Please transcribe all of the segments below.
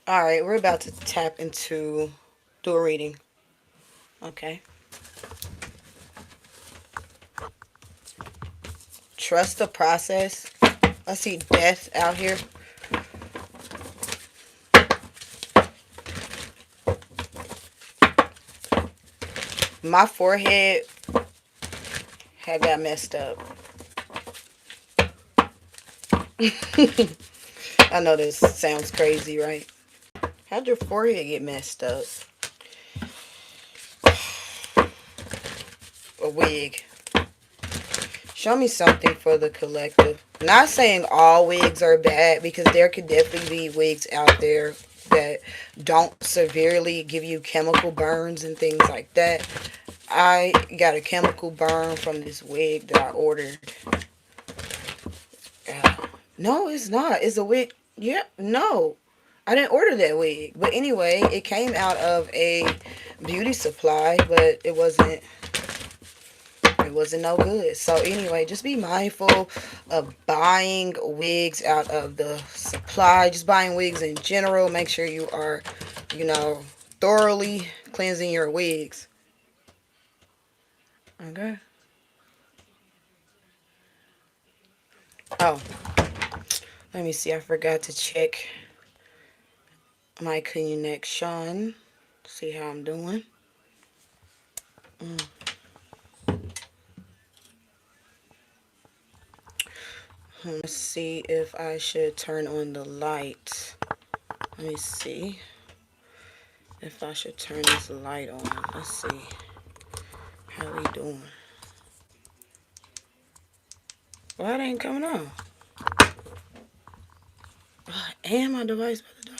All right, we're about to tap into, do a reading. Okay. Trust the process. I see death out here. My forehead had got messed up. I know this sounds crazy, right? How'd your forehead get messed up? A wig. Show me something for the collective. Not saying all wigs are bad, because there could definitely be wigs out there that don't severely give you chemical burns and things like that. I got a chemical burn from this wig that I ordered. No, it's not. It's a wig. Yeah, no. I didn't order that wig. But anyway, it came out of a beauty supply, but it wasn't no good. So anyway, just be mindful of buying wigs out of the supply. Just buying wigs in general. Make sure you are, you know, thoroughly cleansing your wigs. Okay. Oh, let me see. I forgot to check my connection. See how I'm doing. Let's see if I should turn on the light. Let me see if I should turn this light on. Let's see. How we doing? Why it ain't coming on? And my device about to die.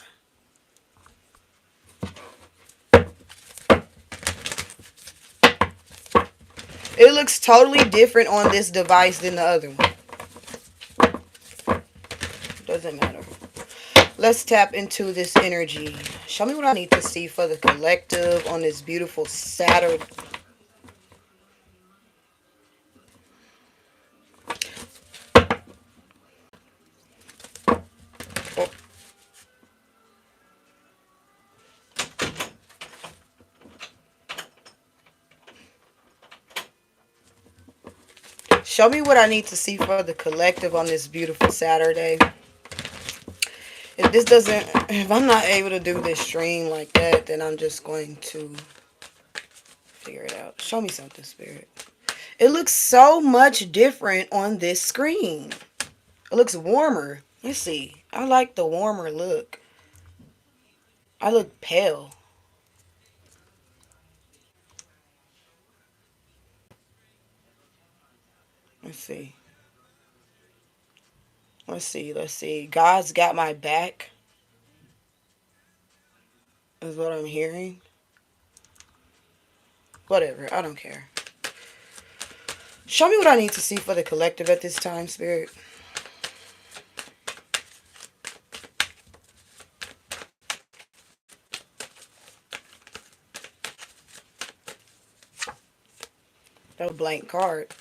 It looks totally different on this device than the other one. Doesn't matter. Let's tap into this energy. Show me what I need to see for the collective on this beautiful Saturday. Show me what I need to see for the collective on this beautiful Saturday. If I'm not able to do this stream like that, then I'm just going to figure it out. Show me something, Spirit. It looks so much different on this screen. It looks warmer. Let's see. I like the warmer look. I look pale. Let's see. Let's see. Let's see. God's got my back, is what I'm hearing. Whatever. I don't care. Show me what I need to see for the collective at this time, Spirit. That blank card.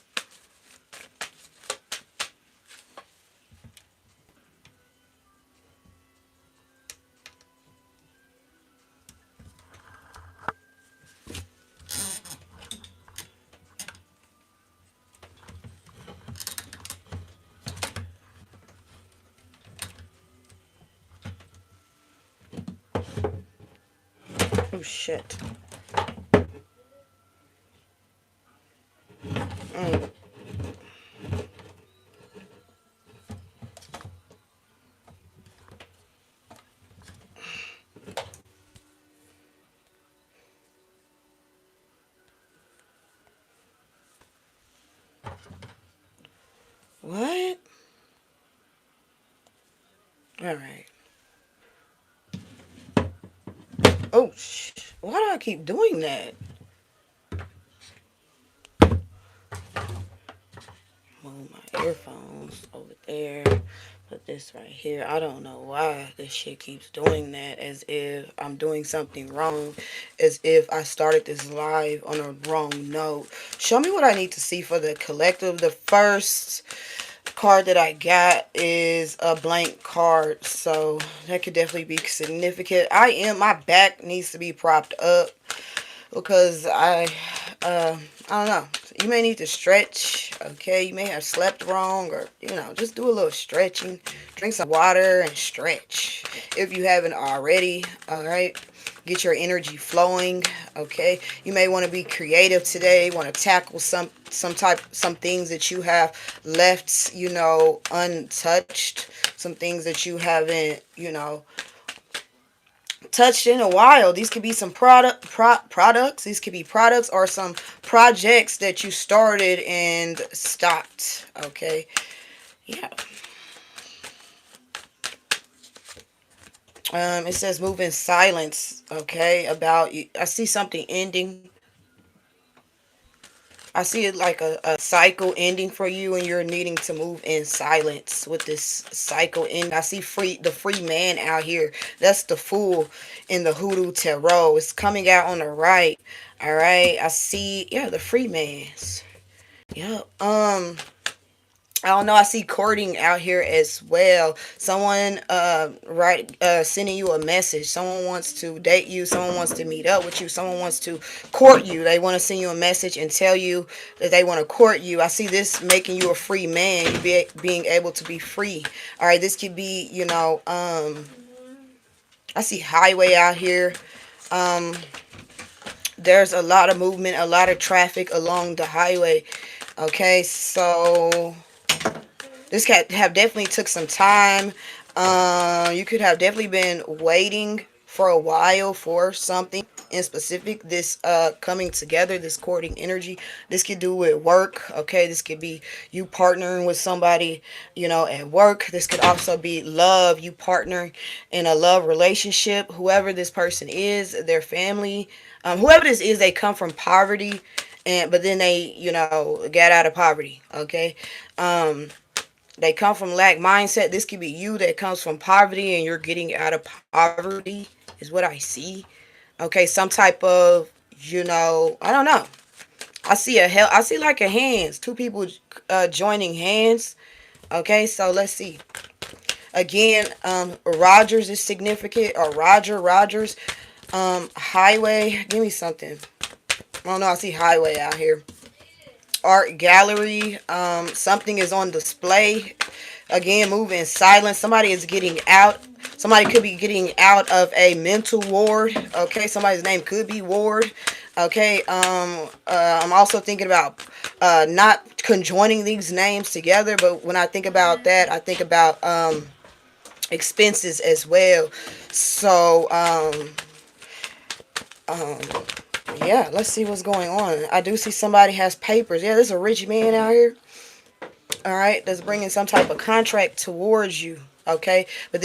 Oh, shit. Mm. What? Alright. Oh, why do I keep doing that? Move my earphones over there. Put this right here. I don't know why this shit keeps doing that, as if I'm doing something wrong, as if I started this live on a wrong note. Show me what I need to see for the collective. The first card that I got is a blank card, so that could definitely be significant. My back needs to be propped up because I don't know. You may need to stretch, okay? You may have slept wrong, or, just do a little stretching. Drink some water and stretch if you haven't already, all right? Get your energy flowing, okay? You may want to be creative today, want to tackle some things that you have left, untouched, some things that you haven't, touched in a while. These could be some products. These could be products or some projects that you started and stopped. Okay. Yeah. It says move in silence. Okay. About you. I see something ending. I see it like a cycle ending for you, and you're needing to move in silence with this cycle end. I see the free man out here. That's the fool in the Hoodoo Tarot. It's coming out on the right. All right. I see, yeah, the free man's. Yep. I don't know. I see courting out here as well. Someone sending you a message. Someone wants to date you. Someone wants to meet up with you. Someone wants to court you. They want to send you a message and tell you that they want to court you. I see this making you a free man. You being able to be free. All right. This could be, I see highway out here. There's a lot of movement, a lot of traffic along the highway. Okay, so this could have definitely took some time. You could have definitely been waiting for a while for something in specific. This coming together, this courting energy. This could do with work. Okay, this could be you partnering with somebody, at work. This could also be love. You partner in a love relationship. Whoever this person is, their family, whoever this is, they come from poverty, but then they, get out of poverty. Okay. They come from lack mindset. This could be you that comes from poverty and you're getting out of poverty, is what I see. Okay, some type of, I don't know. I see like a hands, two people joining hands. Okay, so let's see. Again, Rogers is significant, or Rogers. Highway, give me something. I don't know, I see highway out here. Art gallery, something is on display. Again, move in silence. Somebody is getting out. Somebody could be getting out of a mental ward. Okay, somebody's name could be Ward. Okay, I'm also thinking about not conjoining these names together, but when I think about that, I think about expenses as well. So yeah, let's see what's going on. I do see somebody has papers. Yeah, there's a rich man out here. All right, that's bringing some type of contract towards you. Okay, but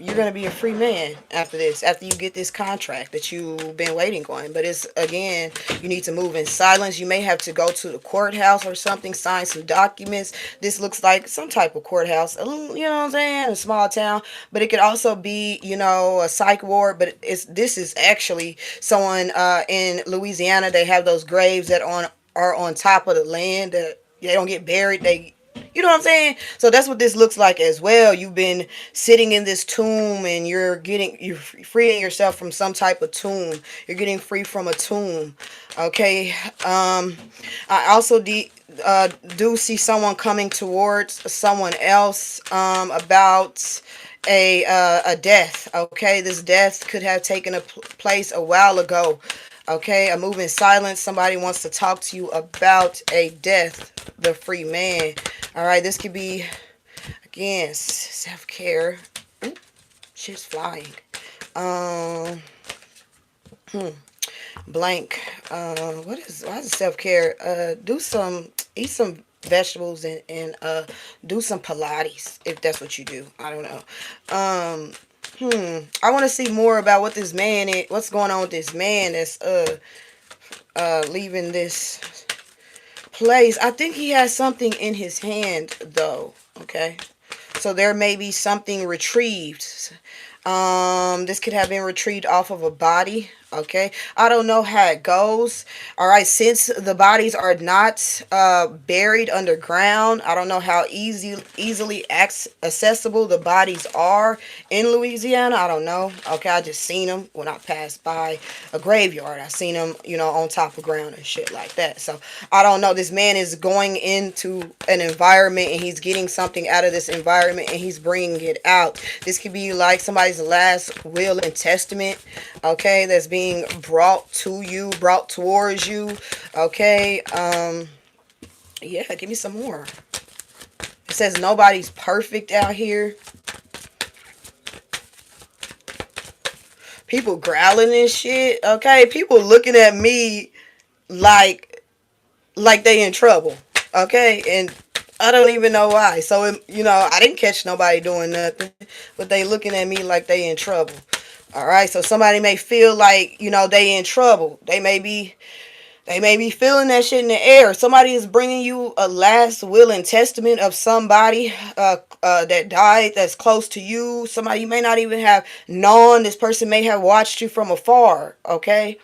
you're gonna be a free man after this. After you get this contract that you've been waiting on. But it's, again, you need to move in silence. You may have to go to the courthouse or something, sign some documents. This looks like some type of courthouse. You know what I'm saying? A small town, but it could also be, a psych ward. But this is actually someone in Louisiana. They have those graves that are on top of the land that they don't get buried. You know what I'm saying? So that's what this looks like as well. You've been sitting in this tomb and you're freeing yourself from some type of tomb. You're getting free from a tomb. Okay. I also do see someone coming towards someone else about a death. Okay. This death could have taken place a while ago. Okay, a move in silence. Somebody wants to talk to you about a death. The free man. All right, this could be, again, self-care. Ooh, shit's flying. Blank. Why is it self-care? Eat some vegetables and do some Pilates if that's what you do. I don't know. I want to see more about what this man is, what's going on with this man that's leaving this place. I think he has something in his hand though. Okay, so there may be something retrieved. This could have been retrieved off of a body. Okay, I don't know how it goes. All right, since the bodies are not buried underground, I don't know how easily accessible the bodies are in Louisiana. I don't know. Okay, I just seen them when I passed by a graveyard. I seen them, you know, on top of ground and shit like that. So I don't know. This man is going into an environment and he's getting something out of this environment and he's bringing it out. This could be like somebody's last will and testament. Okay, that's being brought to you, brought towards you. Okay, yeah, give me some more. It says nobody's perfect out here. People growling and shit. Okay, people looking at me like they in trouble. Okay, and I don't even know why. So you know, I didn't catch nobody doing nothing, but they looking at me like they in trouble. All right, so somebody may feel like, you know, they in trouble. They may be feeling that shit in the air. Somebody is bringing you a last will and testament of somebody that died that's close to you. Somebody you may not even have known. This person may have watched you from afar. Okay.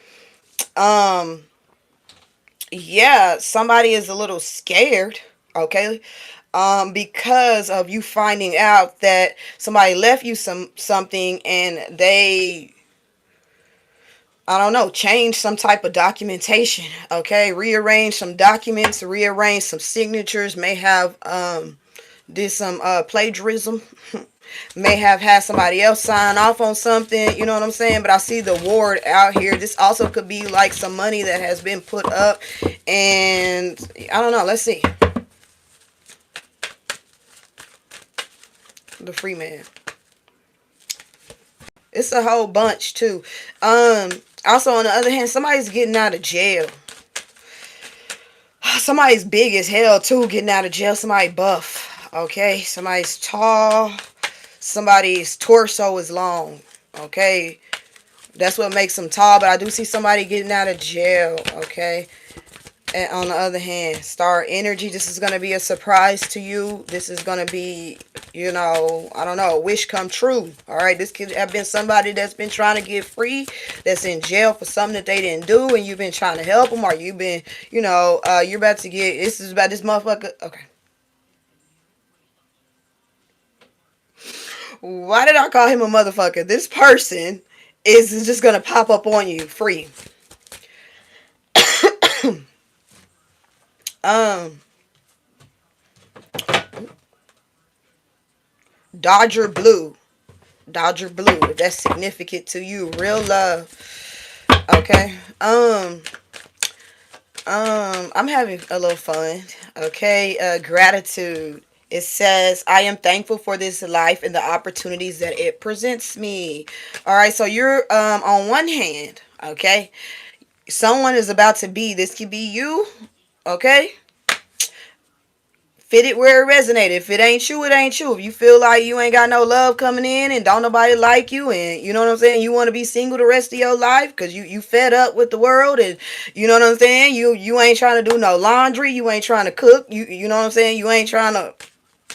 Um. Yeah. Somebody is a little scared. Okay. Because of you finding out that somebody left you something and they, I don't know, change some type of documentation. Okay, rearrange some documents, rearrange some signatures. May have did some plagiarism. May have had somebody else sign off on something. You know what I'm saying? But I see the ward out here. This also could be like some money that has been put up, and I don't know. Let's see. The free man. It's a whole bunch too. Also on the other hand, somebody's getting out of jail. Somebody's big as hell too, getting out of jail. Somebody buff. Okay. Somebody's tall. Somebody's torso is long. Okay. That's what makes them tall. But I do see somebody getting out of jail. Okay. And on the other hand, star energy, this is going to be a surprise to you. This is going to be, you know, I don't know, a wish come true. All right. This could have been somebody that's been trying to get free, that's in jail for something that they didn't do, and you've been trying to help them, or you've been, you know, you're about to get, this is about this motherfucker. Okay. Why did I call him a motherfucker? This person is just going to pop up on you free. um, Dodger Blue. Dodger Blue, if that's significant to you. Real love. Okay. I'm having a little fun. Okay. Gratitude. It says, I am thankful for this life and the opportunities that it presents me. All right. So you're on one hand, okay, someone is about to be, this could be you, okay? Fit it where it resonated. If it ain't you, it ain't you. If you feel like you ain't got no love coming in and don't nobody like you, and you know what I'm saying, you want to be single the rest of your life because you fed up with the world, and you know what I'm saying, you ain't trying to do no laundry, you ain't trying to cook, you know what I'm saying, you ain't trying to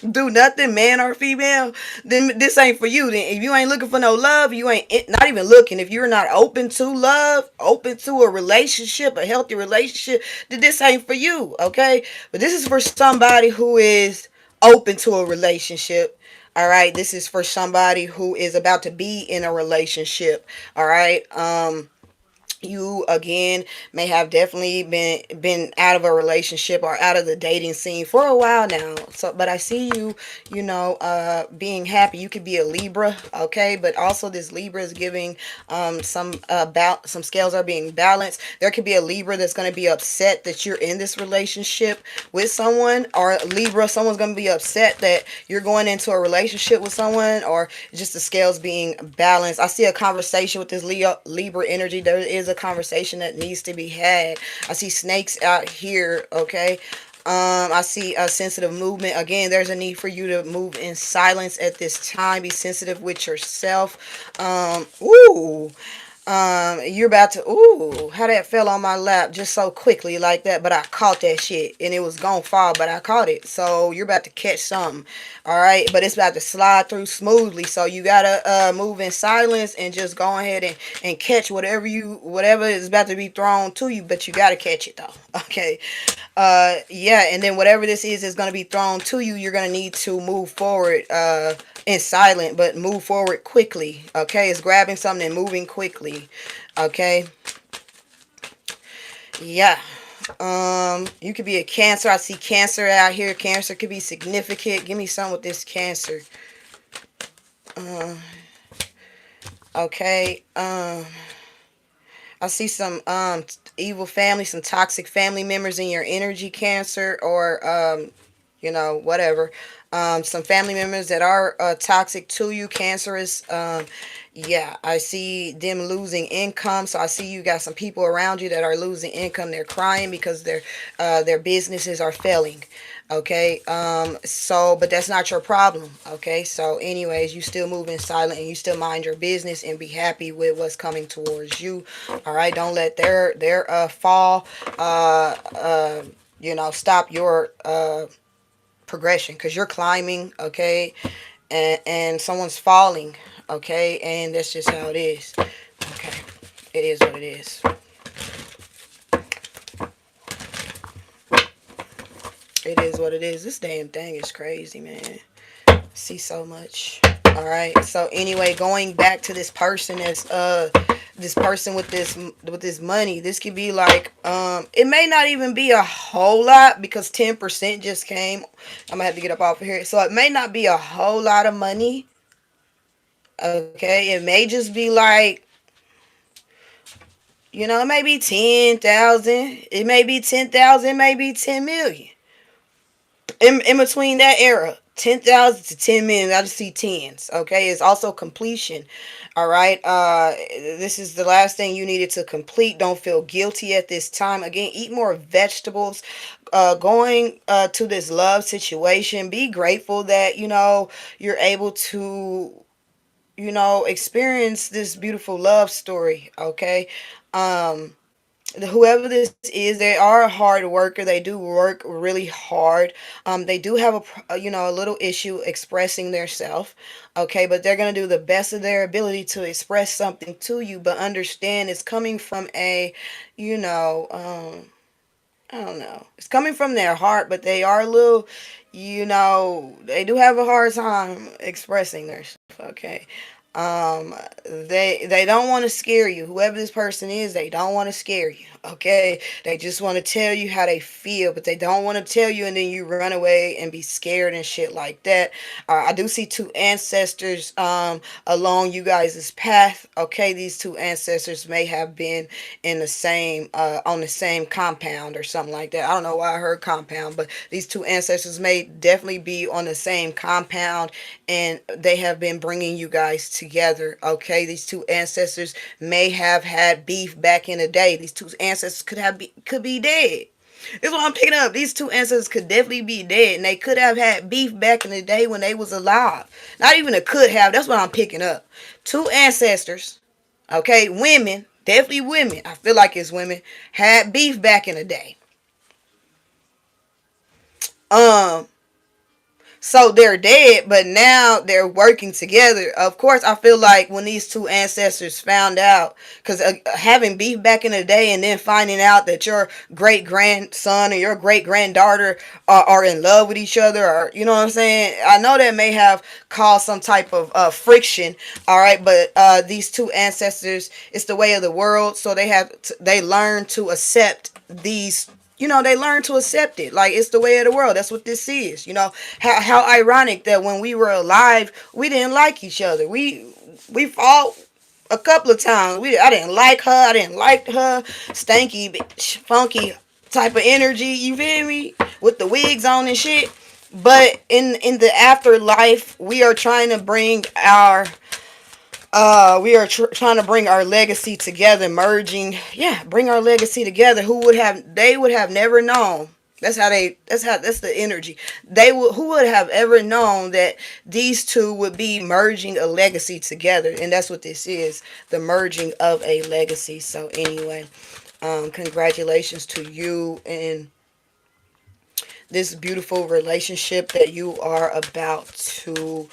do nothing, man or female, then this ain't for you. Then if you ain't looking for no love, you ain't not even looking. If you're not open to love, open to a relationship, a healthy relationship, then this ain't for you, okay? But this is for somebody who is open to a relationship. All right, this is for somebody who is about to be in a relationship. All right. You again may have definitely been out of a relationship or out of the dating scene for a while now, so but I see you, you know, being happy. You could be a Libra, okay, but also this Libra is giving some scales are being balanced. There could be a Libra that's going to be upset that you're in this relationship with someone, or Libra, someone's going to be upset that you're going into a relationship with someone, or just the scales being balanced. I see a conversation with this Libra energy. There is a conversation that needs to be had. I see snakes out here, okay? I see a sensitive movement. Again, there's a need for you to move in silence at this time. Be sensitive with yourself. Ooh. You're about to, ooh, how that fell on my lap just so quickly like that, but I caught that shit and it was gonna fall, but I caught it. So you're about to catch something, all right? But it's about to slide through smoothly. So you gotta move in silence and just go ahead and catch whatever is about to be thrown to you, but you gotta catch it though, okay? Yeah, and then whatever this is gonna be thrown to you. You're gonna need to move forward. In silent, but move forward quickly. Okay, it's grabbing something and moving quickly. Okay, yeah. You could be a Cancer. I see Cancer out here. Cancer could be significant. Give me some with this Cancer. Uh, okay. I see some evil family, some toxic family members in your energy, Cancer, or whatever. Some family members that are toxic to you, cancerous. Yeah, I see them losing income. So I see you got some people around you that are losing income. They're crying because their businesses are failing. Okay, but that's not your problem. Okay, so anyways, you still move in silent and you still mind your business and be happy with what's coming towards you. All right, don't let their fall stop your progression, because you're climbing. Okay, and someone's falling. Okay, and that's just how it is. Okay, it is what it is. It is what it is. This damn thing is crazy, man. See so much. All right. So anyway, going back to this person with this money. This could be like it may not even be a whole lot because 10% just came. I'm gonna have to get up off of here. So it may not be a whole lot of money. Okay, it may just be like, it may be 10,000. It may be 10,000. Maybe 10 million. In between that era, 10,000 to 10 million. I just see tens. Okay, it's also completion. All right, this is the last thing you needed to complete. Don't feel guilty at this time. Again, eat more vegetables. Going to this love situation, be grateful that you're able to experience this beautiful love story. Okay, whoever this is, they are a hard worker. They do work really hard. They do have a little issue expressing their self. Okay, but they're gonna do the best of their ability to express something to you. But understand, it's coming from a, you know, I don't know. It's coming from their heart, but they are a little, they do have a hard time expressing their stuff. Okay. They don't want to scare you. Whoever this person is, they don't want to scare you. Okay. They just want to tell you how they feel, but they don't want to tell you, and then you run away and be scared and shit like that. I do see two ancestors along you guys' path. Okay, these two ancestors may have been in the same on the same compound or something like that. I don't know why I heard compound, but these two ancestors may definitely be on the same compound, and they have been bringing you guys together. Okay, these two ancestors may have had beef back in the day. These two ancestors could be dead. This is what I'm picking up. These two ancestors could definitely be dead, and they could have had beef back in the day when they was alive. Not even a could have. That's what I'm picking up. Two ancestors, okay, women, definitely women. I feel like it's women, had beef back in the day. Um, So they're dead, but now they're working together. Of course, I feel like when these two ancestors found out, because having beef back in the day and then finding out that your great grandson or your great granddaughter are in love with each other, or you know what I'm saying? I know that may have caused some type of friction. All right, but these two ancestors, it's the way of the world, so they learn to accept these, they learn to accept it. Like, it's the way of the world. That's what this is. How ironic that when we were alive, we didn't like each other. We fought a couple of times. I didn't like her. I didn't like her stanky, funky type of energy. You feel me? With the wigs on and shit. But in the afterlife, we are trying to bring our trying to bring our legacy together, merging, bring our legacy together. They would have never known. That's the energy. Who would have ever known that these two would be merging a legacy together? And that's what this is, the merging of a legacy. So anyway, congratulations to you and this beautiful relationship that you are about to,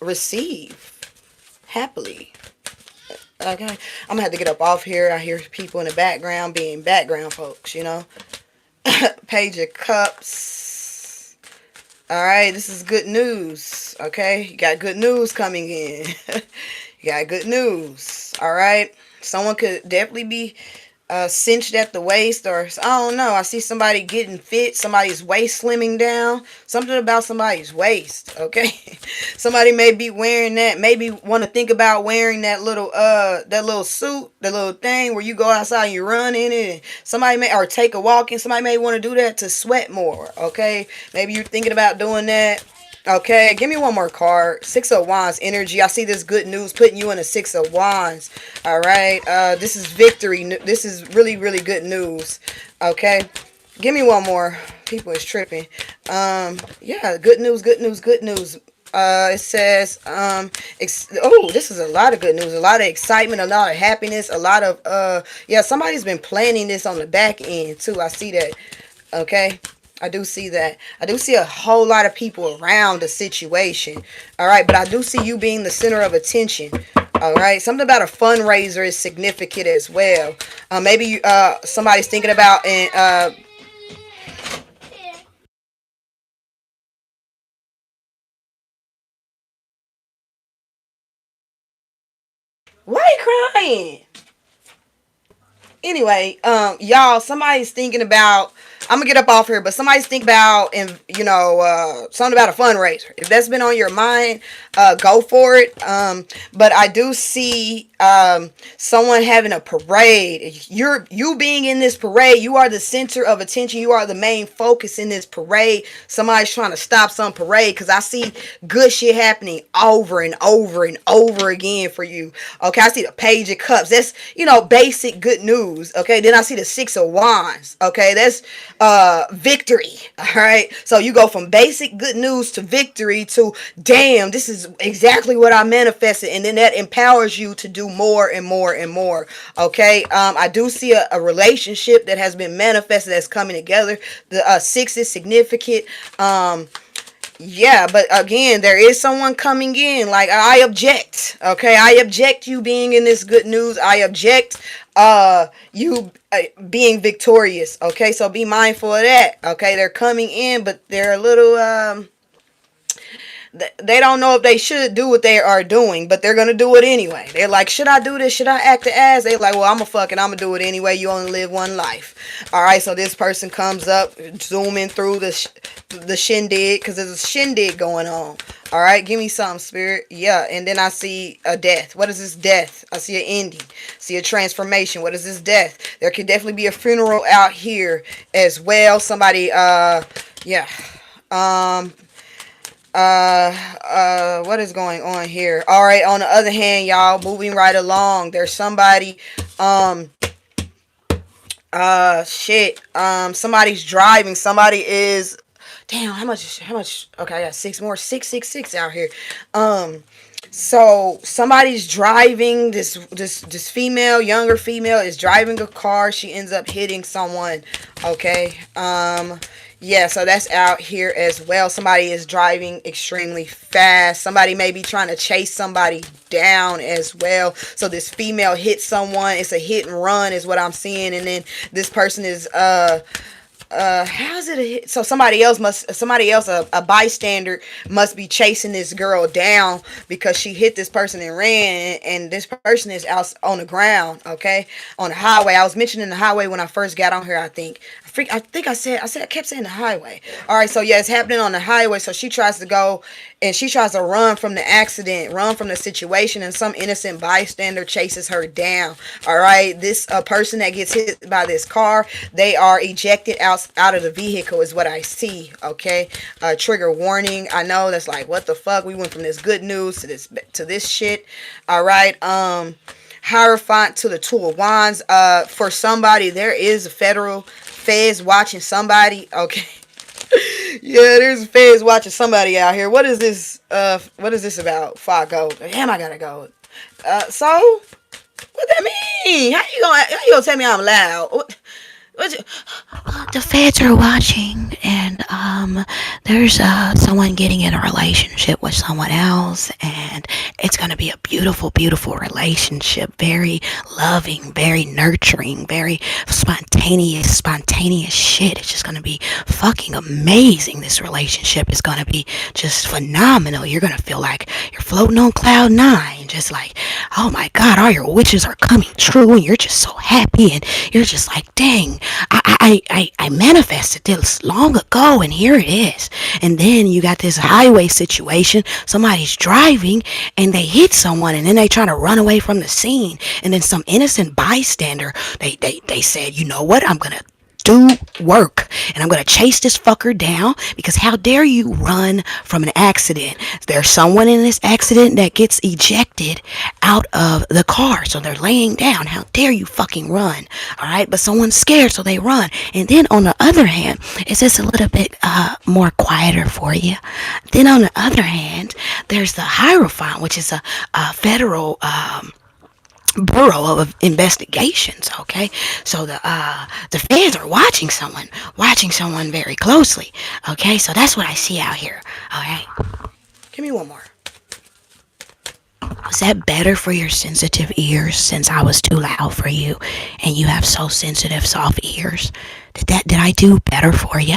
receive happily. Okay, I'm gonna have to get up off here. I hear people in the background being background folks. Page of Cups. All right, this is good news. Okay, you got good news coming in. You got good news. All right, someone could definitely be cinched at the waist, or I don't know. I see somebody getting fit. Somebody's waist slimming down. Something about somebody's waist. Okay, somebody may be wearing that. Maybe want to think about wearing that little suit, that little thing where you go outside and you run in it. And somebody may, or take a walk, and somebody may want to do that to sweat more. Okay, maybe you're thinking about doing that. Okay, give me one more card. Six of Wands energy. I see this good news putting you in a Six of Wands. All right. This is victory. This is really, really good news. Okay. Give me one more. People is tripping. Yeah, good news, good news, good news. It says, this is a lot of good news, a lot of excitement, a lot of happiness, a lot of, yeah, somebody's been planning this on the back end too. I see that. Okay. I do see that. I do see a whole lot of people around the situation. All right. But I do see you being the center of attention. All right. Something about a fundraiser is significant as well. Maybe somebody's thinking about and why are you crying? Anyway, y'all, somebody's thinking about. I'm gonna get up off here, but somebody's thinking about, and something about a fundraiser. If that's been on your mind, go for it. But I do see someone having a parade. You being in this parade, you are the center of attention. You are the main focus in this parade. Somebody's trying to stop some parade because I see good shit happening over and over and over again for you. Okay, I see the Page of Cups. That's basic good news. Okay, then I see the Six of Wands. Okay, that's victory. All right, so you go from basic good news to victory to damn, this is exactly what I manifested, and then that empowers you to do more and more and more. Okay, I do see a relationship that has been manifested that's coming together. The six is significant. Yeah, but again, there is someone coming in. Like, I object. Okay, I object you being in this good news. I object you being victorious. Okay, so be mindful of that. Okay, they're coming in, but they're a little they don't know if they should do what they are doing, but they're gonna do it anyway. They're like, should I do this? Should I act the ass? They're like, well, I'm gonna do it anyway. You only live one life. All right, so this person comes up, zooming through the shindig, because there's a shindig going on. All right, give me some, spirit. Yeah, and then I see a death. What is this death? I see an ending. See a transformation. What is this death? There could definitely be a funeral out here as well. Somebody, yeah. What is going on here? All right, on the other hand, y'all, moving right along, there's somebody, somebody's driving. Somebody is, damn, how much, okay, I got six more, 666 out here. So somebody's driving, this female, younger female is driving a car. She ends up hitting someone. Okay. Yeah, so that's out here as well. Somebody is driving extremely fast. Somebody may be trying to chase somebody down as well. So this female hits someone. It's a hit and run is what I'm seeing. And then this person is how's it a hit? So somebody else, a bystander must be chasing this girl down because she hit this person and ran, and this person is out on the ground, okay, on the highway. I was mentioning the highway when I first got on here. I kept saying the highway. All right, so yeah, it's happening on the highway. So she tries to go and she tries to run from the accident, run from the situation, and some innocent bystander chases her down. All right, this person that gets hit by this car, they are ejected out of the vehicle is what I see. Okay, trigger warning. I know that's like, what the fuck? We went from this good news to this shit. All right, Hierophant to the Two of Wands. For somebody, there is a feds watching somebody. Okay. Yeah, there's feds watching somebody out here. What is this? What is this about? Before I go, damn, I gotta go. So what that mean? How you gonna tell me I'm loud? What you, The feds are watching, and there's someone getting in a relationship with someone else, and it's gonna be a beautiful, beautiful relationship. Very loving, very nurturing, very spontaneous shit. It's just gonna be fucking amazing. This relationship is gonna be just phenomenal. You're gonna feel like you're floating on cloud nine, just like, oh my god, all your wishes are coming true, and you're just so happy, and you're just like, dang, I manifested this long ago, and here it is. And then you got this highway situation. Somebody's driving and they hit someone, and then they try to run away from the scene. And then some innocent bystander, they said, you know what, I'm gonna do work, and I'm gonna chase this fucker down, because how dare you run from an accident? There's someone in this accident that gets ejected out of the car, so they're laying down. How dare you fucking run? All right, but someone's scared, so they run. And then on the other hand, it's just a little bit more quieter for you. Then on the other hand, there's the Hierophant, which is a federal bureau of investigations. Okay, so the feds are watching someone very closely. Okay, so that's what I see out here. All right, give me one more. was that better for your sensitive ears, since I was too loud for you and you have so sensitive soft ears? Did I do better for you?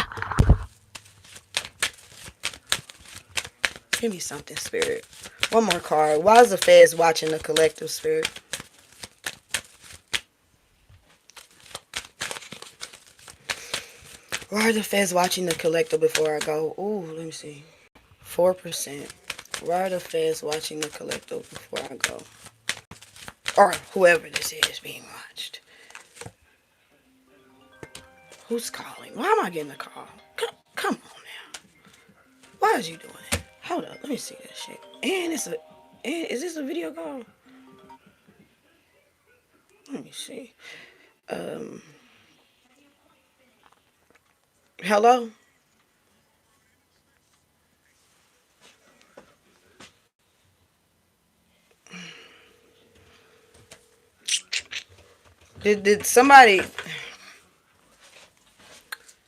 Give me something, spirit. One more card. Why is the feds watching the collective, spirit? Why are the feds watching the collective before I go? Ooh, let me see. 4%. Why are the feds watching the collective before I go? Or whoever this is being watched. Who's calling? Why am I getting a call? Come on now. Why is you doing it? Hold up. Let me see this shit. And is this a video call? Let me see. Hello? Did somebody...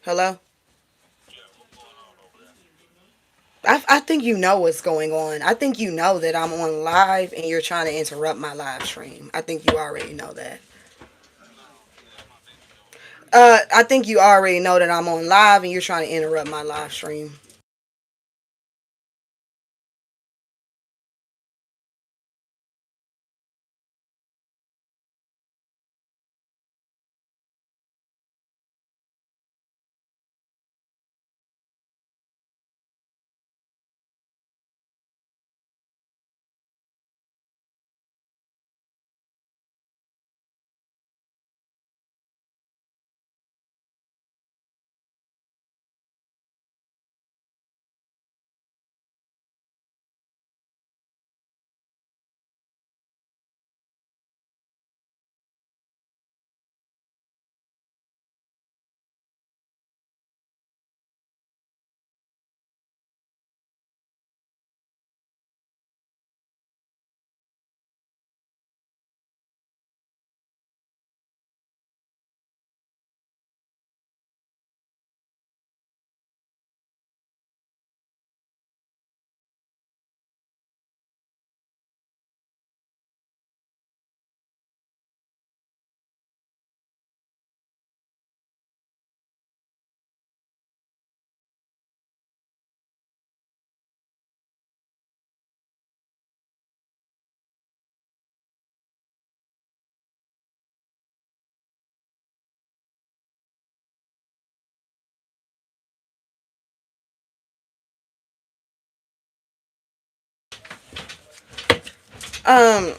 Hello? I think you know what's going on. I think you know that I'm on live and you're trying to interrupt my live stream. I think you already know that. I think you already know that I'm on live and you're trying to interrupt my live stream.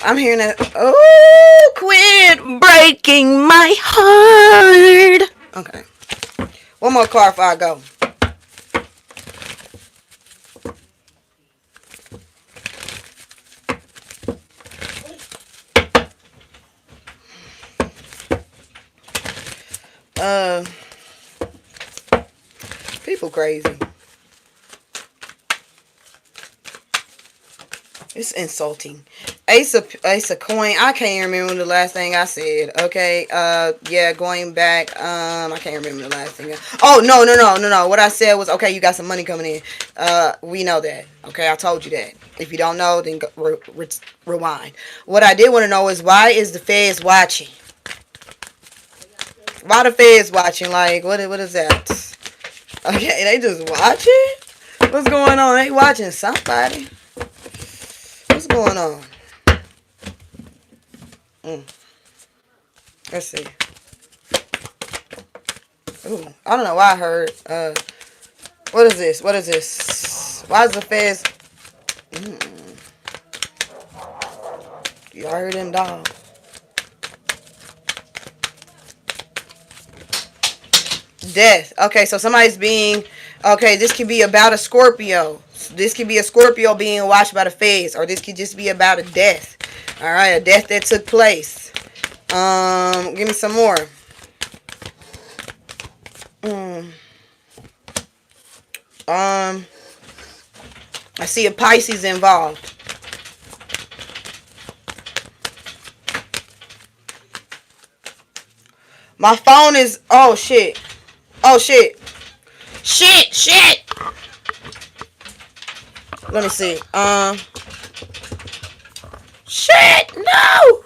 I'm hearing that. Oh, quit breaking my heart. Okay. One more card before I go. People crazy. It's insulting. Ace of coin. I can't remember the last thing I said. Okay. Yeah, going back. I can't remember the last thing. Oh, no. What I said was, okay, you got some money coming in. We know that. Okay, I told you that. If you don't know, then go, rewind. What I did want to know is, why is the feds watching? Why the feds watching? Like, what is that? Okay, they just watching? What's going on? They watching somebody. What's going on? Let's see. Ooh, I don't know why I heard. What is this? What is this? Why is the feds? Y'all heard them dog. Death. Okay, so somebody's being. Okay, this could be about a Scorpio. This could be a Scorpio being watched by the feds, or this could just be about a death. All right, a death that took place. Give me some more. I see a Pisces involved. My phone is. Oh shit. Oh shit. Shit. Let me see. Shit. No.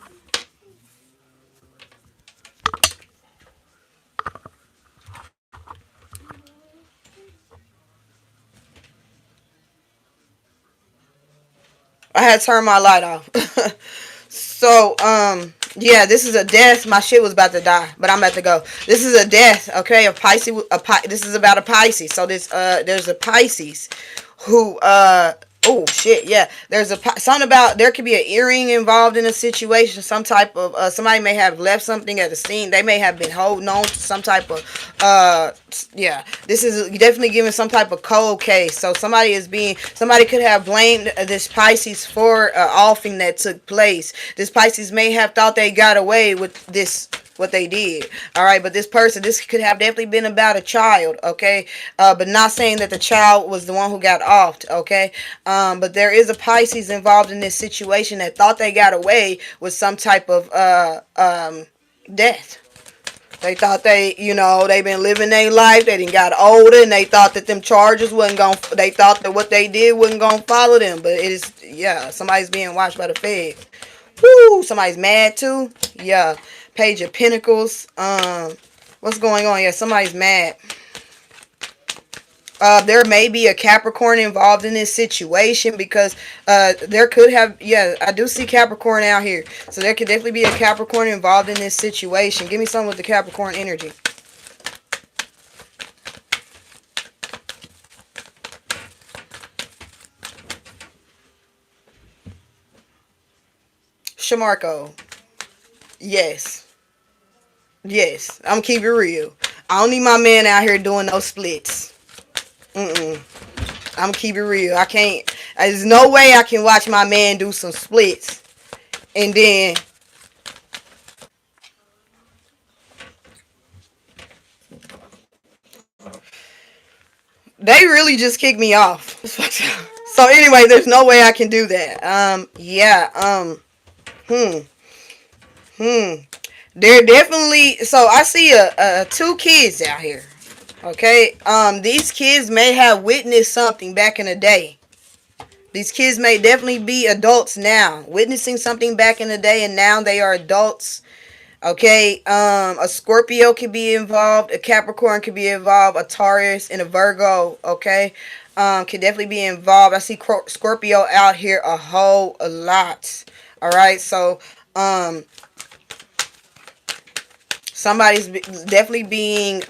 I had to turn my light off. So, yeah, this is a death. My shit was about to die, but I'm about to go. This is a death, okay? A Pisces. This is about a Pisces. So there's a Pisces who, oh shit, yeah. There's something about, there could be an earring involved in a situation. Some type of somebody may have left something at the scene. They may have been holding on to some type of yeah. This is definitely giving some type of cold case. So somebody could have blamed this Pisces for offing that took place. This Pisces may have thought they got away with this, what they did. All right, but this could have definitely been about a child, okay? But not saying that the child was the one who got offed, okay? But there is a Pisces involved in this situation that thought they got away with some type of death. They thought they been living their life. They didn't got older, and they thought that them charges wasn't going. They thought that what they did wasn't gonna follow them. But it is, yeah. Somebody's being watched by the Fed. Woo! Somebody's mad too. Yeah. Page of Pentacles. What's going on? Yeah, somebody's mad. There may be a Capricorn involved in this situation, because there could have, yeah, I do see Capricorn out here. So there could definitely be a Capricorn involved in this situation. Give me some with the Capricorn energy. Shamarco. Yes. Yes. I'm keeping it real. I don't need my man out here doing no splits. I'm keep it real. I can't. There's no way I can watch my man do some splits, and then they really just kicked me off. So anyway, there's no way I can do that. Yeah. They're definitely. So I see two kids out here. Okay. These kids may have witnessed something back in the day. These kids may definitely be adults now, witnessing something back in the day, and now they are adults. Okay, a Scorpio could be involved, a Capricorn could be involved, a Taurus and a Virgo. Okay, could definitely be involved. I see Scorpio out here a lot. All right, so somebody's definitely being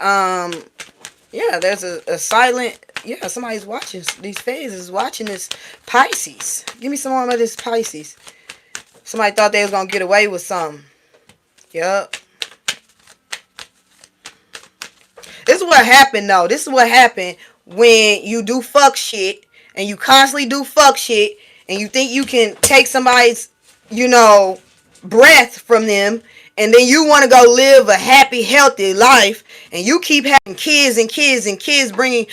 yeah. There's a silent. Yeah, somebody's watching. These phases watching this Pisces. Give me some more of this Pisces. Somebody thought they was gonna get away with something. Yup. This is what happened though. This is what happened when you do fuck shit, and you constantly do fuck shit, and you think you can take somebody's, breath from them, and then you want to go live a happy, healthy life, and you keep having kids and kids and kids, bringing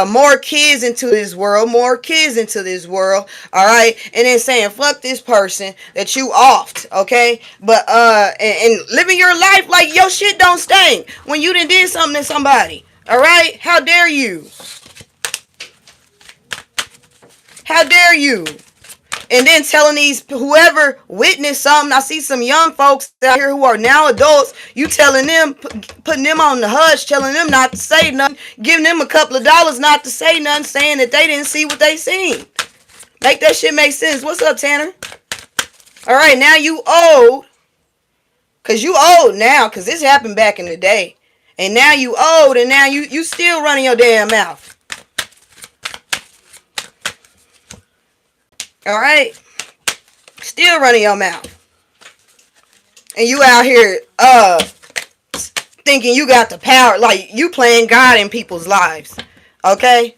more kids into this world, more kids into this world, all right, and then saying fuck this person that you offed, okay, but and living your life like your shit don't stink when you done did something to somebody, all right? How dare you? How dare you? And then telling these whoever witnessed something, I see some young folks out here who are now adults, you telling them, putting them on the hush, telling them not to say nothing, giving them a couple of dollars not to say nothing, saying that they didn't see what they seen. Make that shit make sense. What's up, Tanner? All right, now you old, because you old now, because this happened back in the day. And now you old, and now you still running your damn mouth. All right? Still running your mouth. And you out here thinking you got the power, like you playing God in people's lives. Okay?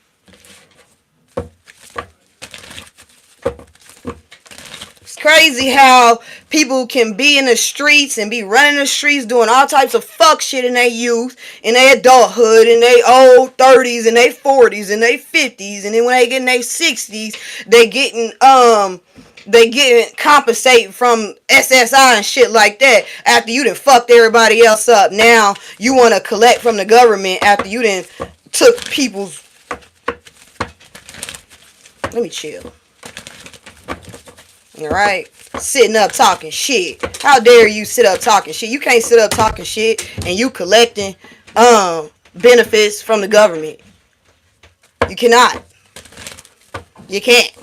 It's crazy how people can be in the streets and be running the streets doing all types of fuck shit in their youth, in their adulthood, in their old 30s, in their 40s, in their 50s, and then when they get in their 60s, they getting compensated from SSI and shit like that after you done fucked everybody else up. Now you want to collect from the government after you done took people's... Let me chill. Alright? Sitting up talking shit. How dare you sit up talking shit? You can't sit up talking shit and you collecting benefits from the government. You cannot. You can't.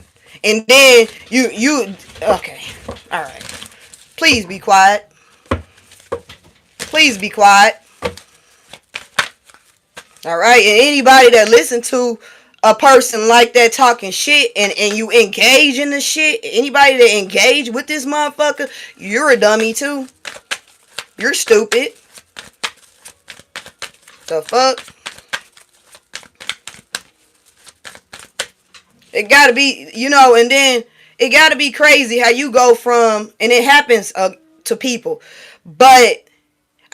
And then you okay. All right. Please be quiet. Please be quiet. All right. And anybody that listen to a person like that talking shit and you engage in the shit, anybody that engage with this motherfucker, you're a dummy too. You're stupid. The fuck? It gotta be, and then it gotta be crazy how you go from, and it happens to people, but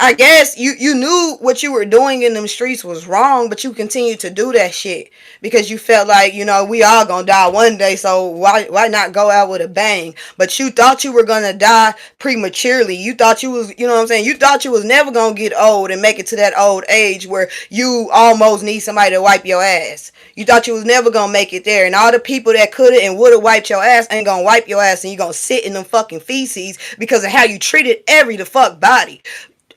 I guess you knew what you were doing in them streets was wrong, but you continued to do that shit because you felt like, we all gonna die one day, so why not go out with a bang? But you thought you were gonna die prematurely. You thought you was, you thought you was never gonna get old and make it to that old age where you almost need somebody to wipe your ass. You thought you was never gonna make it there, and all the people that coulda and woulda wiped your ass ain't gonna wipe your ass, and you gonna sit in them fucking feces because of how you treated every the fuck body.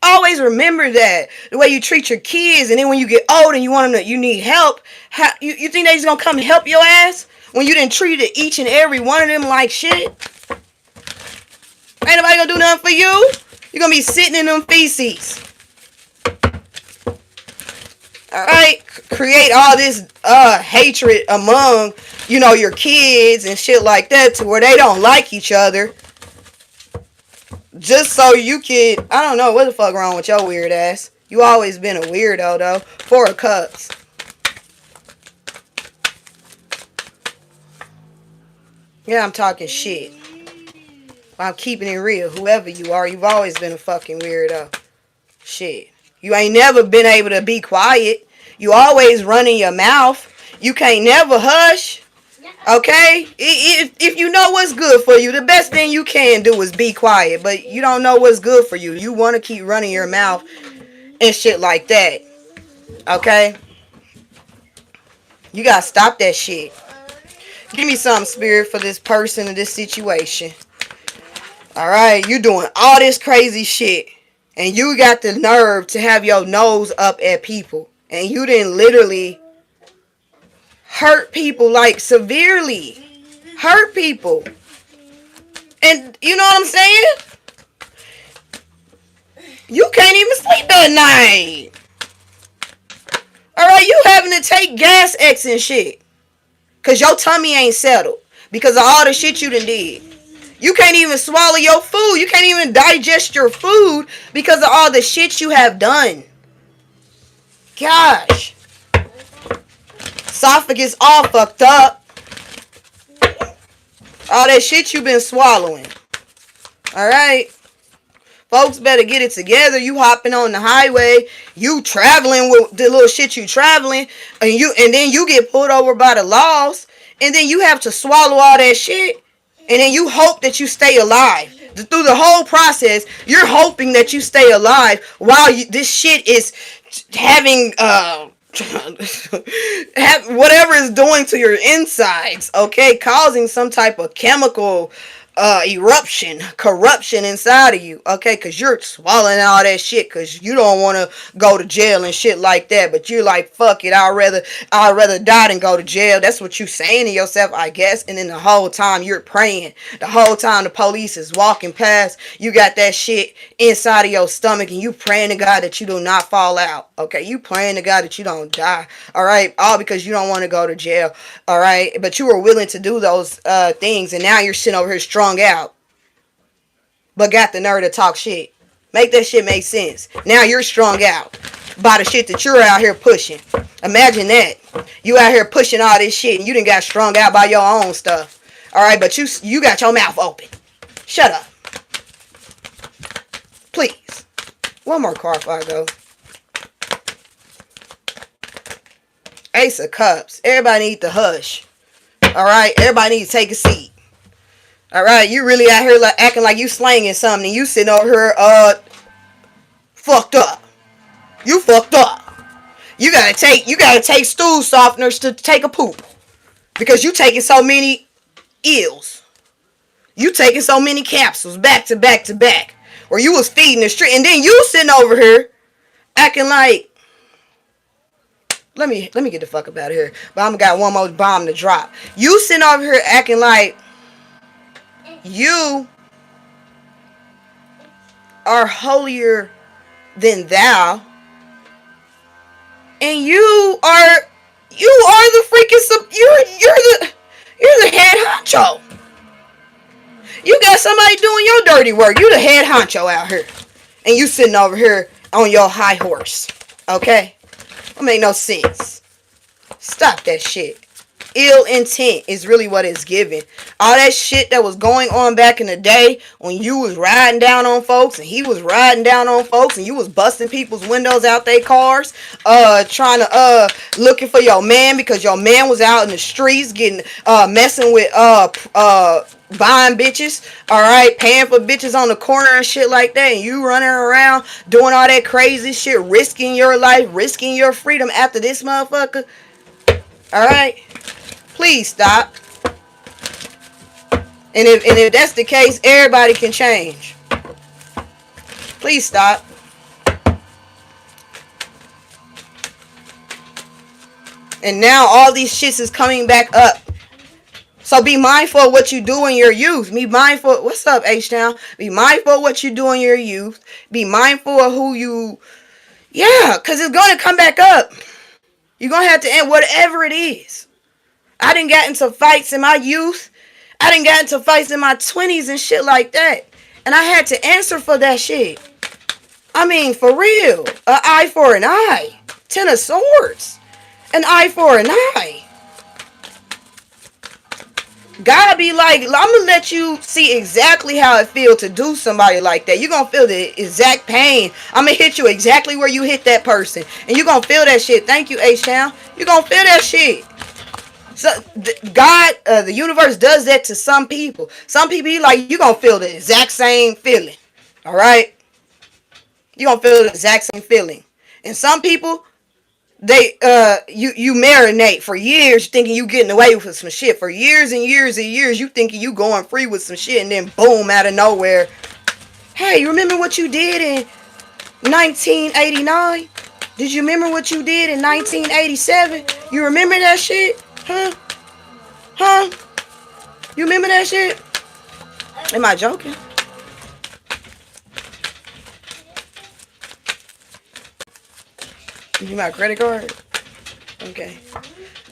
Always remember that. The way you treat your kids, and then when you get old and you need help, you think they just gonna come help your ass when you done treated each and every one of them like shit? Ain't nobody gonna do nothing for you. You're gonna be sitting in them feces. Alright? Create all this hatred among, your kids and shit like that to where they don't like each other. Just so you could, I don't know what the fuck wrong with your weird ass. You always been a weirdo though. 4 of Cups. Yeah, I'm talking shit. I'm keeping it real. Whoever you are, you've always been a fucking weirdo. Shit. You ain't never been able to be quiet. You always running your mouth. You can't never hush. Okay? If you know what's good for you, the best thing you can do is be quiet. But you don't know what's good for you. You want to keep running your mouth and shit like that. Okay? You gotta stop that shit. Give me some spirit for this person in this situation. Alright? You doing all this crazy shit. And you got the nerve to have your nose up at people. And you didn't literally hurt people, like severely hurt people. And you know what I'm saying? You can't even sleep at night. Alright, you having to take gas X and shit because your tummy ain't settled because of all the shit you done did. You can't even swallow your food. You can't even digest your food because of all the shit you have done. Gosh. Esophagus all fucked up. All that shit you been swallowing. Alright? Folks better get it together. You hopping on the highway, you traveling with the little shit you traveling, and then you get pulled over by the laws, and then you have to swallow all that shit, and then you hope that you stay alive. Through the whole process, you're hoping that you stay alive while this shit is having whatever it's doing to your insides, okay, causing some type of chemical eruption, corruption inside of you, okay, because you're swallowing all that shit because you don't want to go to jail and shit like that, but you're like, fuck it, I'd rather die than go to jail. That's what you saying to yourself, I guess. And then the whole time you're praying, the whole time the police is walking past, you got that shit inside of your stomach, and you praying to God that you do not fall out, okay, you praying to God that you don't die, all right, all because you don't want to go to jail, all right, but you were willing to do those things, and now you're sitting over here strung out, but got the nerve to talk shit. Make that shit make sense. Now you're strung out by the shit that you're out here pushing. Imagine that. You out here pushing all this shit and you done got strung out by your own stuff. Alright, but you got your mouth open. Shut up. Please. One more card before I go. Ace of Cups. Everybody need to hush. Alright, everybody need to take a seat. Alright, you really out here like acting like you slanging something and you sitting over here fucked up. You fucked up. You gotta take stool softeners to take a poop. Because you taking so many ills. You taking so many capsules back to back to back. Or you was feeding the street, and then you sitting over here acting like, let me get the fuck up out of here. But I'm got one more bomb to drop. You sitting over here acting like you are holier than thou, and you are the freaking you're the head honcho. You got somebody doing your dirty work. You the head honcho out here, and you sitting over here on your high horse. Okay, that make no sense. Stop that shit. Ill intent is really what it's giving. All that shit that was going on back in the day when you was riding down on folks and he was riding down on folks and you was busting people's windows out their cars, trying to looking for your man because your man was out in the streets getting messing with buying bitches, alright, paying for bitches on the corner and shit like that, and you running around doing all that crazy shit, risking your life, risking your freedom after this motherfucker. Alright? Please stop. And if that's the case, everybody can change. Please stop. And now all these shits is coming back up. So be mindful of what you do in your youth. Be mindful. What's up, H-Town? Be mindful of what you do in your youth. Be mindful of who you... Yeah, because it's going to come back up. You're going to have to end whatever it is. I done got into fights in my youth. I done got into fights in my 20s and shit like that. And I had to answer for that shit. I mean, for real. An eye for an eye. 10 of swords. An eye for an eye. God be like, I'm going to let you see exactly how it feels to do somebody like that. You're going to feel the exact pain. I'm going to hit you exactly where you hit that person. And you're going to feel that shit. Thank you, H-Town. You're going to feel that shit. So God, the universe does that to some people. Some people, like, you're going to feel the exact same feeling. All right? You're going to feel the exact same feeling. And some people, you marinate for years thinking you getting away with some shit. For years and years and years, you thinking you going free with some shit. And then boom, out of nowhere. Hey, you remember what you did in 1989? Did you remember what you did in 1987? You remember that shit? Huh? You remember that shit? Am I joking? You my credit card? Okay.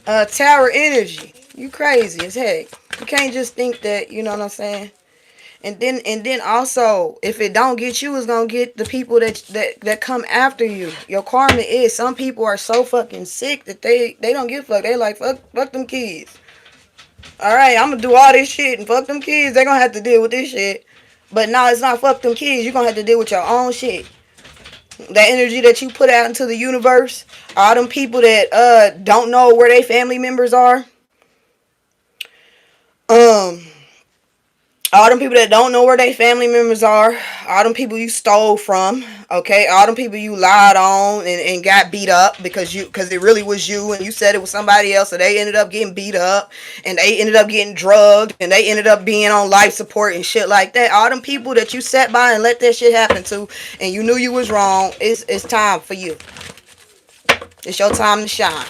Tower energy. You crazy as heck. You can't just think that, you know what I'm saying? And then also, if it don't get you, it's gonna get the people that come after you. Your karma is, some people are so fucking sick that they don't give a fuck. They like, fuck them kids. Alright, I'm gonna do all this shit and fuck them kids. They gonna have to deal with this shit. But no, it's not fuck them kids. You're gonna have to deal with your own shit. That energy that you put out into the universe, all them people that don't know where their family members are, um, all them people that don't know where their family members are, all them people you stole from, okay, all them people you lied on and got beat up because it really was you and you said it was somebody else, so they ended up getting beat up and they ended up getting drugged and they ended up being on life support and shit like that. All them people that you sat by and let that shit happen to, and you knew you was wrong, it's time for you. It's your time to shine.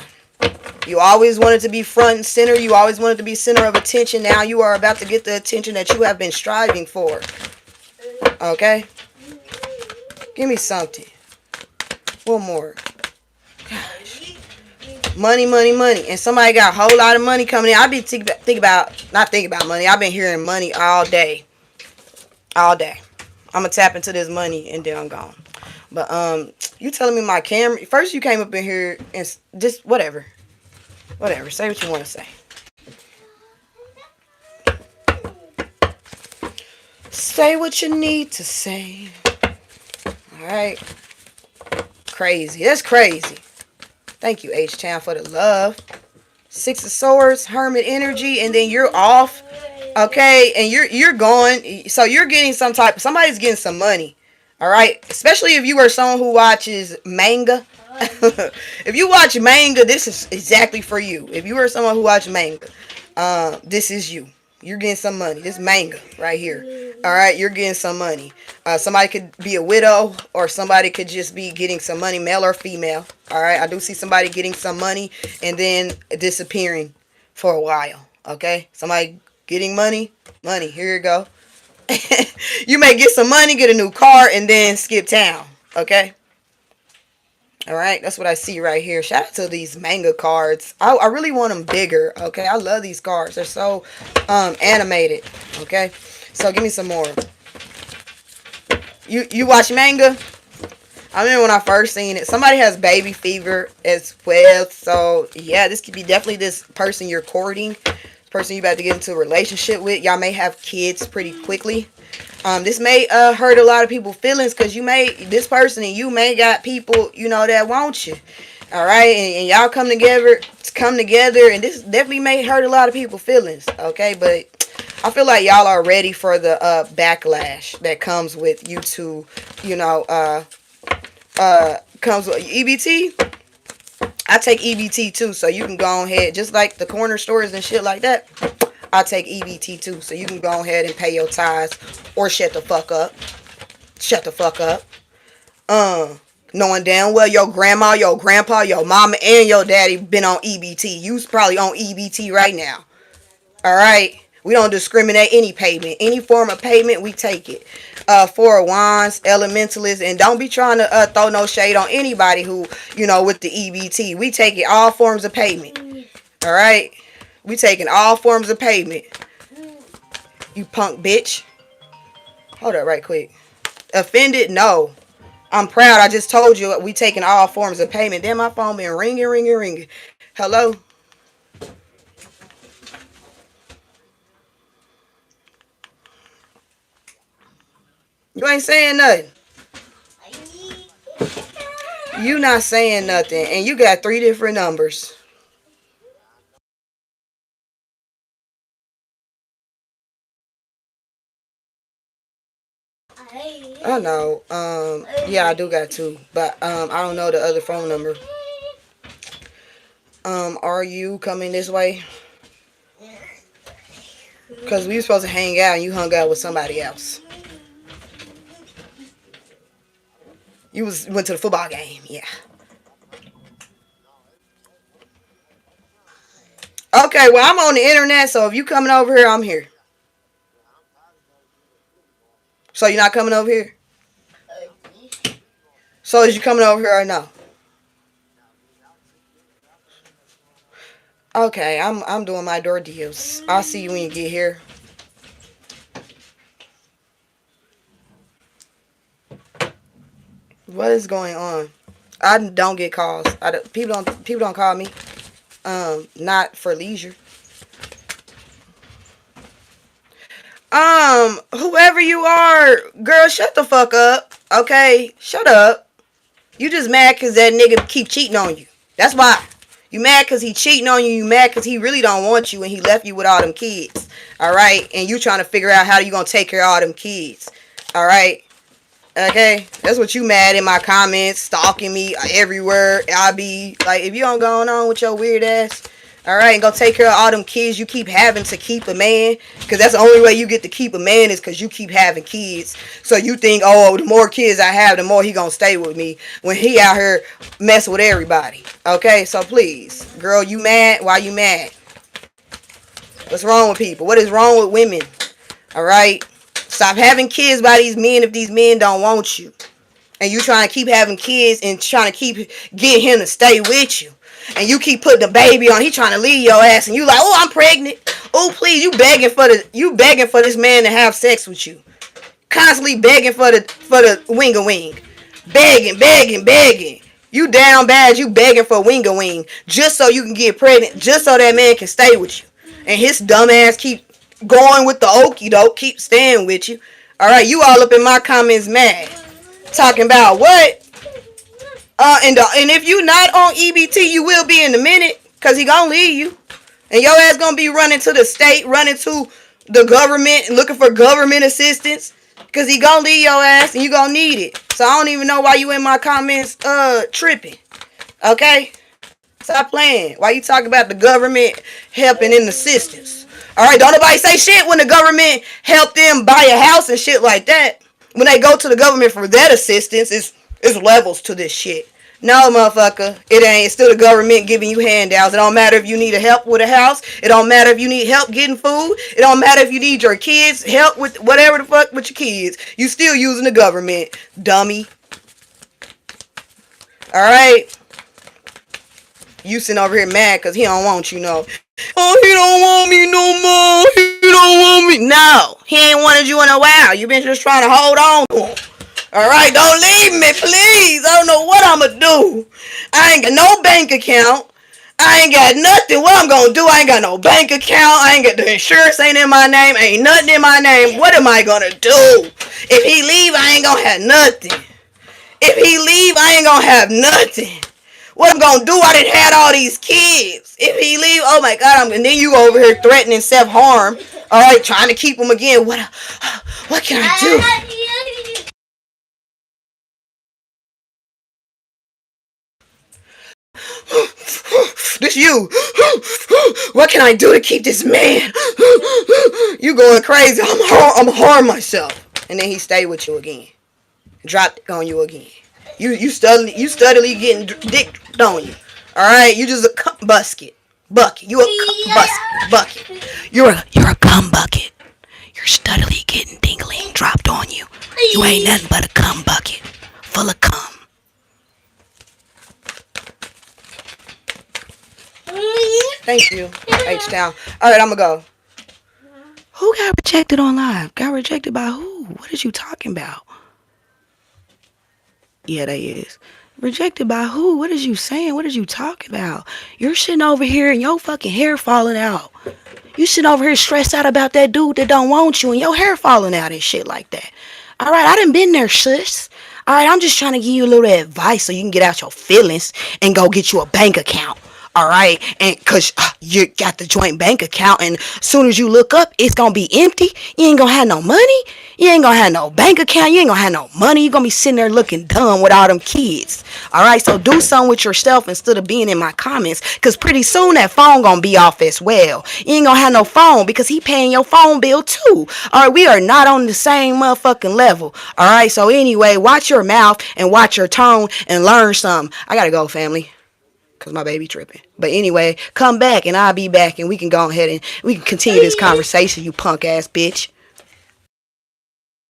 You always wanted to be front and center. You always wanted to be center of attention. Now you are about to get the attention that you have been striving for. Okay? Give me something. One more. Gosh. Money, money, money. And somebody got a whole lot of money coming in. I've been not think about money. I've been hearing money all day. All day. I'm going to tap into this money and then I'm gone. But you telling me my camera. First you came up in here and just whatever. Whatever. Say what you want to say. Say what you need to say. Alright. Crazy. That's crazy. Thank you, H-Town, for the love. Six of Swords, Hermit energy, and then you're off. Okay, and you're going. So you're getting somebody's getting some money. Alright? Especially if you are someone who watches manga. If you watch manga, this is exactly for you. If you are someone who watches manga, this is you. You're getting some money. This manga right here. All right, you're getting some money. Somebody could be a widow, or somebody could just be getting some money, male or female. All right, I do see somebody getting some money and then disappearing for a while. Okay, somebody getting money. Here you go. You may get some money, get a new car, and then skip town. Okay. All right, that's what I see right here. Shout out to these manga cards. I really want them bigger. Okay, I love these cards. They're so animated. Okay, so give me some more. You watch manga? I remember when I first seen it. Somebody has baby fever as well. So yeah, this could be definitely this person you're courting, this person you about to get into a relationship with. Y'all may have kids pretty quickly. This may hurt a lot of people's feelings because this person and you may got people, that want you. All right, and y'all come together, and this definitely may hurt a lot of people's feelings. Okay, but I feel like y'all are ready for the backlash that comes with you two. Comes with EBT. I take EBT too, so you can go ahead, just like the corner stores and shit like that. I take EBT too, so you can go ahead and pay your tithes or shut the fuck up. Shut the fuck up. Knowing damn well your grandma, your grandpa, your mama, and your daddy been on EBT. You's probably on EBT right now. Alright? We don't discriminate any payment. Any form of payment, we take it. Four of Wands, Elementalist, and don't be trying to throw no shade on anybody who, with the EBT. We take it all forms of payment. Alright? We taking all forms of payment. You punk bitch. Hold up right quick. Offended? No. I'm proud. I just told you we taking all forms of payment. Then my phone been ringing. Hello? You ain't saying nothing. You not saying nothing. And you got 3 different numbers. I know. Yeah, I do got 2, but I don't know the other phone number. Are you coming this way? Because we were supposed to hang out and you hung out with somebody else. You went to the football game, yeah. Okay, well, I'm on the internet, so if you coming over here, I'm here. So you're not coming over here? So is you coming over here or no? Okay, I'm doing my door deals. I'll see you when you get here. What is going on? I don't get calls. People don't call me. Not for leisure. Whoever you are, girl, shut the fuck up. Okay, shut up. You just mad cause that nigga keep cheating on you. That's why. You mad cause he cheating on you. You mad cause he really don't want you and he left you with all them kids. All right, and you trying to figure out how you gonna take care of all them kids. All right. Okay, that's what you mad in my comments, stalking me everywhere. I be like, if you don't go on with your weird ass, all right, and go take care of all them kids you keep having to keep a man, because that's the only way you get to keep a man is because you keep having kids. So you think, oh, the more kids I have, the more he gonna stay with me when he out here messing with everybody. Okay, so please, girl, you mad? Why you mad? What's wrong with people? What is wrong with women? All right. Stop having kids by these men if these men don't want you. And you trying to keep having kids and trying to keep get him to stay with you. And you keep putting the baby on. He trying to leave your ass and you like, oh, I'm pregnant. Oh, please, you begging for this man to have sex with you. Constantly begging for the wing. Begging. You down bad, you begging for wing. Just so you can get pregnant, just so that man can stay with you. And his dumb ass keep going with the okie doke, keep staying with you. Alright, you all up in my comments mad. Talking about what? And if you not on EBT, you will be in a minute. Cause he gonna leave you. And your ass gonna be running to the state, running to the government, looking for government assistance. Cause he gonna leave your ass and you gonna need it. So I don't even know why you in my comments tripping. Okay? Stop playing. Why you talking about the government helping in assistance? Alright, don't nobody say shit when the government help them buy a house and shit like that. When they go to the government for that assistance, it's levels to this shit. No, motherfucker. It ain't. It's still the government giving you handouts. It don't matter if you need help with a house. It don't matter if you need help getting food. It don't matter if you need your kids help with whatever the fuck with your kids. You still using the government, dummy. Alright? You sitting over here mad because he don't want you, no. Oh, he don't want me no more. He don't want me. No, he ain't wanted you in a while. You been just trying to hold on to him. Alright, don't leave me, please. I don't know what I'ma do. I ain't got no bank account. I ain't got nothing. What I'm gonna do? I ain't got no bank account. I ain't got the insurance ain't in my name. Ain't nothing in my name. What am I gonna do? If he leave, I ain't gonna have nothing. If he leave, I ain't gonna have nothing. What I'm gonna do? I done had all these kids. If he leave, oh my God, and then you over here threatening self-harm. All right, trying to keep him again. What can I do? This you. What can I do to keep this man? You going crazy. I'm harm myself. And then he stay with you again. Drop on you again. You steadily getting dick on you. Alright, you just a bucket. You a bucket. You're a cum bucket. You're steadily getting dingling dropped on you. You ain't nothing but a cum bucket. Full of cum. Thank you, H-Town. Alright, I'ma go. Who got rejected on live? Got rejected by who? What is you talking about? Yeah, they is. Rejected by who? What is you saying? What is you talking about? You're sitting over here and your fucking hair falling out. You sitting over here stressed out about that dude that don't want you and your hair falling out and shit like that. Alright, I done been there, sis. Alright, I'm just trying to give you a little advice so you can get out your feelings and go get you a bank account. Alright, and cause you got the joint bank account and as soon as you look up, it's gonna be empty. You ain't gonna have no money. You ain't gonna have no bank account. You ain't gonna have no money. You gonna be sitting there looking dumb with all them kids. Alright, so do something with yourself instead of being in my comments. Cause pretty soon that phone gonna be off as well. You ain't gonna have no phone because he paying your phone bill too. Alright, we are not on the same motherfucking level. Alright, so anyway, watch your mouth and watch your tone and learn something. I gotta go, family. Because my baby tripping. But anyway, come back and I'll be back and we can go ahead and we can continue this conversation, you punk ass bitch.